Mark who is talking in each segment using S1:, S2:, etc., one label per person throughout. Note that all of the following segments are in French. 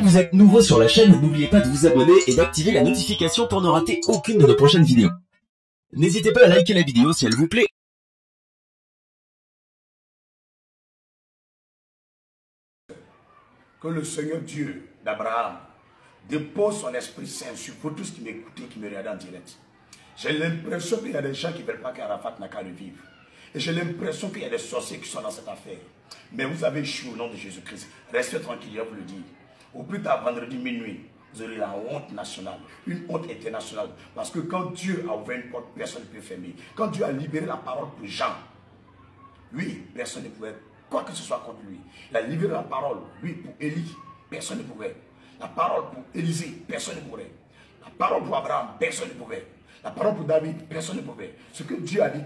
S1: Vous êtes nouveau sur la chaîne, n'oubliez pas de vous abonner et d'activer la notification pour ne rater aucune de nos prochaines vidéos. N'hésitez pas à liker la vidéo si elle vous plaît.
S2: Que le Seigneur Dieu d'Abraham dépose son Esprit Saint sur vous tous qui m'écoutez, qui me regardent en direct. J'ai l'impression qu'il y a des gens qui ne veulent pas qu'Arafat n'a qu'à revivre. Et j'ai l'impression qu'il y a des sorciers qui sont dans cette affaire. Mais vous avez échoué au nom de Jésus-Christ. Restez tranquille, je vous le dis. Au plus tard, vendredi minuit, vous aurez la honte nationale, une honte internationale. Parce que quand Dieu a ouvert une porte, personne ne peut fermer. Quand Dieu a libéré la parole pour Jean, lui, personne ne pouvait, quoi que ce soit contre lui. Il a libéré la parole, lui, pour Élie, personne ne pouvait. La parole pour Élisée, personne ne pouvait. La parole pour Abraham, personne ne pouvait. La parole pour David, personne ne pouvait. Ce que Dieu a dit,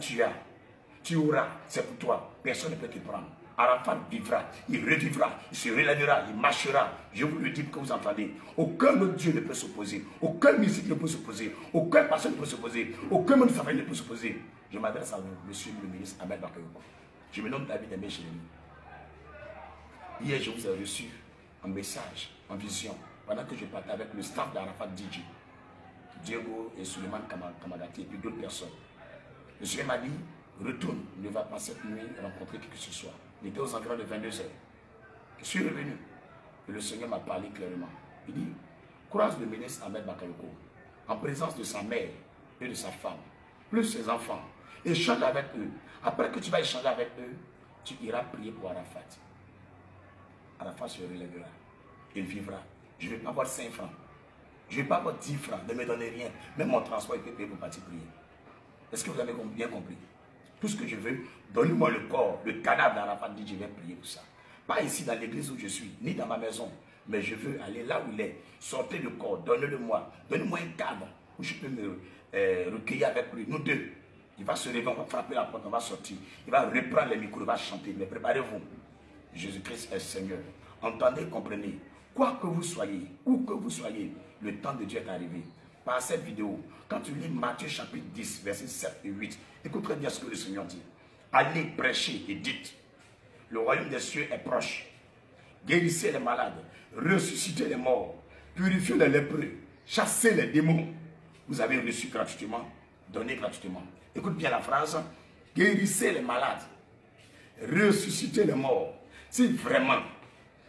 S2: tu auras, c'est pour toi. Personne ne peut te prendre. Arafat vivra, il revivra, il se relèvera, il marchera. Je vous le dis que vous entendez. Aucun autre Dieu ne peut s'opposer. Aucun musique ne peut s'opposer. Aucun personne ne peut s'opposer. Aucun monde de famille ne peut s'opposer. Je m'adresse à vous, monsieur le ministre Ahmed Bakayoko. Je me nomme David Aimé Chélémy. Hier, je vous ai reçu un message, en vision, pendant que je partais avec le staff d'Arafat DJ, Diego et Suleiman Kamadati et puis d'autres personnes. Le Seigneur m'a dit, retourne, ne va pas cette nuit rencontrer qui que ce soit. Il était aux environs de 22 h. Je suis revenu. Et le Seigneur m'a parlé clairement. Il dit, croise le ministre Ahmed Bakayoko, en présence de sa mère et de sa femme, plus ses enfants. Échange avec eux. Après que tu vas échanger avec eux, tu iras prier pour Arafat. Arafat se relèvera. Il vivra. Je ne vais pas avoir 5 francs. Je ne vais pas avoir 10 francs. Ne me donnez rien. Même mon transport, il peut payer pour partir prier. Est-ce que vous avez bien compris? Tout ce que je veux, donnez-moi le corps, le cadavre d'Arafat, dit je vais prier pour ça. Pas ici dans l'église où je suis, ni dans ma maison, mais je veux aller là où il est. Sortez le corps, donnez-le-moi. Donnez-moi un cadre où je peux me recueillir avec lui, nous deux. Il va se réveiller, on va frapper la porte, on va sortir. Il va reprendre les micros, il va chanter. Mais préparez-vous. Jésus-Christ est Seigneur. Entendez, comprenez. Quoi que vous soyez, où que vous soyez, le temps de Dieu est arrivé. Par cette vidéo, quand tu lis Matthieu chapitre 10, versets 7 et 8, écoute très bien ce que le Seigneur dit. Allez prêcher et dites, le royaume des cieux est proche. Guérissez les malades, ressuscitez les morts, purifiez les lépreux, chassez les démons. Vous avez reçu gratuitement, donnez gratuitement. Écoute bien la phrase, guérissez les malades, ressuscitez les morts. Si vraiment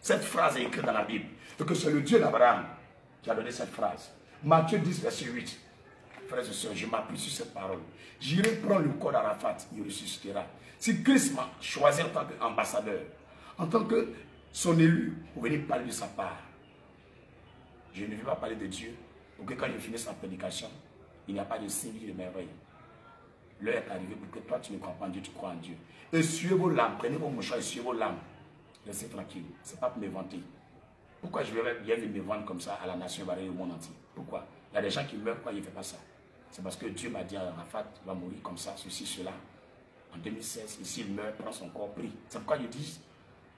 S2: cette phrase est écrite dans la Bible, et que c'est le Dieu d'Abraham qui a donné cette phrase, Matthieu 10, verset 8, frères et sœurs, je m'appuie sur cette parole. J'irai prendre le corps d'Arafat, il ressuscitera. Si Christ m'a choisi en tant qu'ambassadeur, en tant que son élu, pour venir parler de sa part, je ne vais pas parler de Dieu, pour que quand je finisse ma prédication, il n'y a pas de signe de merveille. L'heure est arrivée pour que toi tu ne crois pas en Dieu, tu crois en Dieu. Essuyez vos larmes, prenez vos mouchoirs, essuyez vos larmes. Laissez tranquille, ce n'est pas pour me vanter. Pourquoi je vais bien me vendre comme ça à la nation et au monde entier? Pourquoi? Il y a des gens qui meurent, pourquoi il ne fait pas ça? C'est parce que Dieu m'a dit à Arafat va mourir comme ça, ceci, cela. En 2016, ici il meurt, prend son corps pris. C'est pourquoi je dis,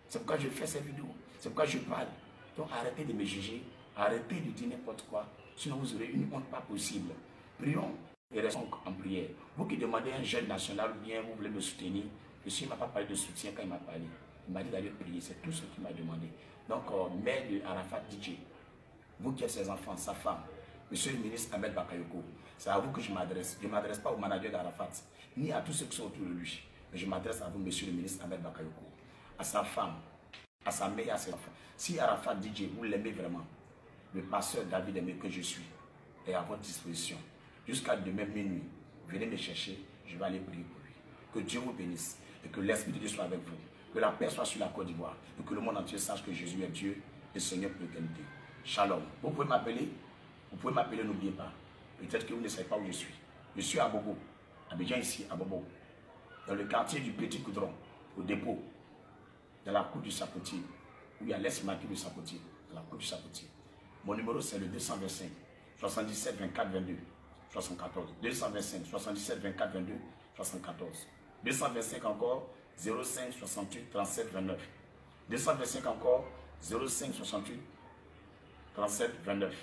S2: c'est pourquoi je fais cette vidéo, c'est pourquoi je parle. Donc arrêtez de me juger, arrêtez de dire n'importe quoi, sinon vous aurez une honte pas possible. Prions et restons en prière. Vous qui demandez un jeune national ou bien vous voulez me soutenir, le Seigneur ne m'a pas parlé de soutien quand il m'a parlé. Il m'a dit d'aller prier, c'est tout ce qu'il m'a demandé. Donc, mère de Arafat DJ, vous qui êtes ses enfants, sa femme, monsieur le ministre Ahmed Bakayoko, c'est à vous que je m'adresse. Je ne m'adresse pas au manager d'Arafat, ni à tous ceux qui sont autour de lui. Mais je m'adresse à vous, monsieur le ministre Ahmed Bakayoko, à sa femme, à sa mère et à ses enfants. Si Arafat DJ, vous l'aimez vraiment, le pasteur David Aimé que je suis est à votre disposition. Jusqu'à demain minuit, venez me chercher, je vais aller prier pour lui. Que Dieu vous bénisse et que l'Esprit de Dieu soit avec vous. Que la paix soit sur la Côte d'Ivoire et que le monde entier sache que Jésus est Dieu et Seigneur pour l'éternité. Shalom. Vous pouvez m'appeler, n'oubliez pas. Peut-être que vous ne savez pas où je suis. Je suis à Bobo, Abidjan ici, à Bobo, dans le quartier du Petit Coudron, au dépôt, dans la cour du Sapotier, où il y a l'esmaqué du Sapotier, dans la cour du Sapotier. Mon numéro c'est le 225 77 24 22 74. 225 77 24 22 74. 225 encore 05 68 37 29. 225 encore 05 68 37 29.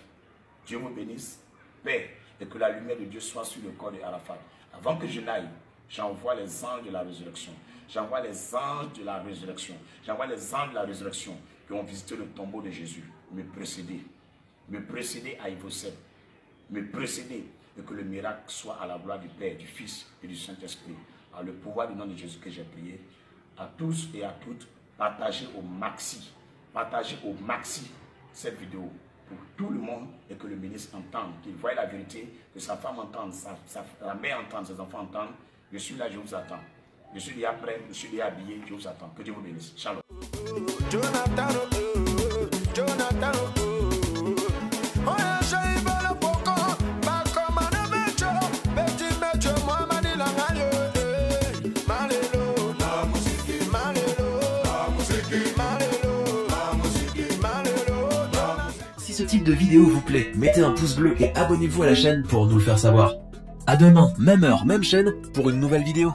S2: Dieu vous bénisse, paix, et que la lumière de Dieu soit sur le corps de Arafat. Avant que je n'aille, j'envoie les anges de la résurrection. J'envoie les anges de la résurrection. J'envoie les anges de la résurrection qui ont visité le tombeau de Jésus. me précéder à Ivocet, me précéder et que le miracle soit à la gloire du Père, du Fils et du Saint-Esprit. À le pouvoir du nom de Jésus que j'ai prié, à tous et à toutes, partagez au maxi cette vidéo pour tout le monde et que le ministre entende, qu'il voie la vérité, que sa femme entende, sa mère entende, ses enfants entendent. Je suis là, je vous attends. Je suis déjà prêt, je suis déjà habillé, je vous attends. Que Dieu vous bénisse. Shalom.
S1: Si ce type de vidéo vous plaît, mettez un pouce bleu et abonnez-vous à la chaîne pour nous le faire savoir. À demain, même heure, même chaîne, pour une nouvelle vidéo.